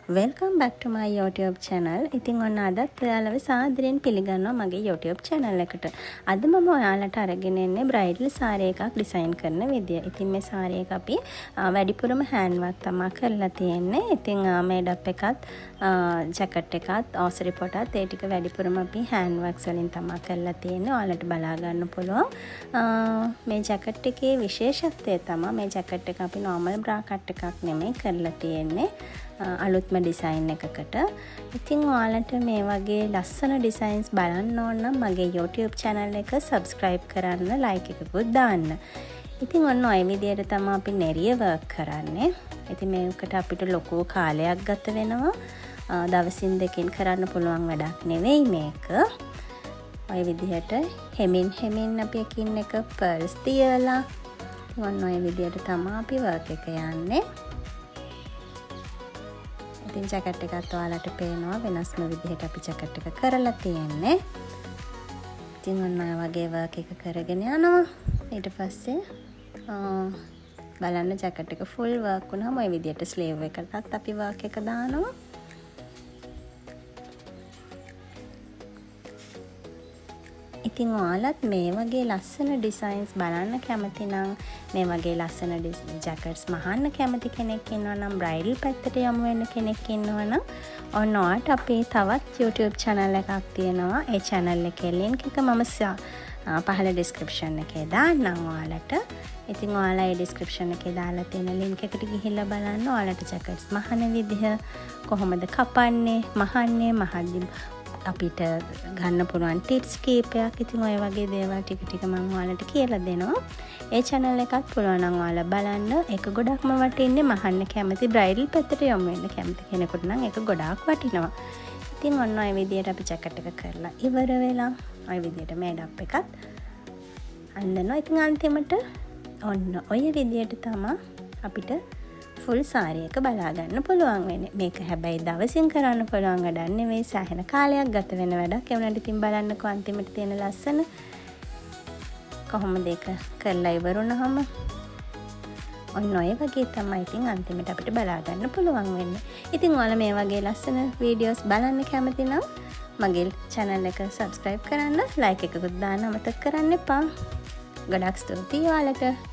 Welcome back to my YouTube channel. ඉතින් ඔන්න අදත් ඔයාලව සාදරයෙන් පිළිගන්නවා මගේ YouTube channel එකට. අද මම ඔයාලට අරගෙන එන්නේ bridal saree එකක් ඩිසයින් කරන විදිය. ඉතින් මේ saree එක අපි වැඩිපුරම hand work තමයි කරලා තියෙන්නේ. ඉතින් made up එකත් jacket එකත් osary potත් ඒ ටික වැඩිපුරම අපි hand work වලින් තමයි කරලා තියෙන්නේ. ඔයාලට බලා ගන්න පුළුවන්. මේ jacket එකේ විශේෂත්වය තමයි මේ jacket එක අපි normal bra cut එකක් නෙමෙයි කරලා තියෙන්නේ. අලුත්ම ඩිසයින් එකකට. ඉතින් ඔයාලට මේ වගේ ලස්සන ඩිසයින්ස් බලන්න ඕන නම් මගේ YouTube channel එක subscribe කරන්න, like එකකුත් දාන්න. ඉතින් ඔන්න ඔය විදිහට තමයි අපි නෙරිය work කරන්නේ. ඉතින් මේකට අපිට ලොකු කාලයක් ගත වෙනවා. දවසින් දෙකකින් කරන්න පුළුවන් වැඩක් නෙවෙයි මේක. ඔය විදිහට හෙමින් අපි එකින් එක pearls තියලා ඔන්න ඔය විදිහට තමයි අපි work එක යන්නේ. ඉතින් ජැකට් එකත් ඔයාලට පේනවා වෙනස්ම විදිහට අපි ජැකට් එක කරලා තියෙන්නේ. ඉතින් ඔන්න ඔය වගේ වර්ක් එක කරගෙන යනවා. ඊට පස්සේ බලන්න ජැකට් එක ෆුල් වර්ක් වුණාම ඔය විදිහට ස්ලීව් එකටත් අපි වර්ක් එක දානවා. ඉතින් ඔයාලත් මේ වගේ ලස්සන ඩිසයින්ස් බලන්න කැමති නම් මේ වගේ ලස්සන ජැකට්ස් මහන්න කැමති කෙනෙක් ඉන්නවා නම් බ්‍රයිඩල් පැත්තට යමු වෙන කෙනෙක් ඉන්නවා නම් ඔන්න ඔයාලට අපේ තවත් YouTube channel එකක් තියෙනවා. ඒ channel එකේ link එක මම පහළ description එකේ දාන්නම් ඔයාලට. ඉතින් ඔයාලා ඒ description එකේ දාලා තියෙන link එකට ගිහිල්ලා බලන්න ඔයාලට ජැකට්ස් මහන විදිහ කොහොමද කපන්නේ, මහද්දි අපිට ගන්න පුළුවන් ටිප්ස් කීපයක්. ඉතින් ඔය වගේ දේවල් ටික මම ඔයාලට කියලා දෙනවා. ඒ channel එකත් පුළුවන් නම් ඔයාලා බලන්න. ඒක ගොඩක්ම වටින්නේ මහන්න කැමති බ්‍රයිඩල් පැත්තට යොමු වෙන්න කැමති කෙනෙකුට නම් ඒක ගොඩාක් වටිනවා. ඉතින් ඔන්න ඔය විදිහට අපි ජැකට් එක කරලා ඉවර වෙලා ඔය විදිහට made up එකත් අඳිනවා. ඉතින් අන්තිමට ඔන්න ඔය විදිහට තමයි අපිට ෆුල් saree එක බලා ගන්න පුළුවන් වෙන්නේ. මේක හැබැයි දවසින් කරන්න පුළුවන් වැඩක් නෙවෙයි. සෑහෙන කාලයක් ගත වෙන වැඩක්. ඒ වුණාට ඉතින් බලන්නකෝ අන්තිමට තියෙන ලස්සන කොහොමද ඒක කරලා ඉවරුනහම ඔන්න ඔය වගේ තමයි ඉතින් අන්තිමට අපිට බලා ගන්න පුළුවන් වෙන්නේ. ඉතින් ඔයාලා මේ වගේ ලස්සන වීඩියෝස් බලන්න කැමති නම් මගේ channel එක subscribe කරන්න, like එකකුත් දාන්න අමතක කරන්න එපා. ගොඩක් ස්තුතියි ඔයාලට.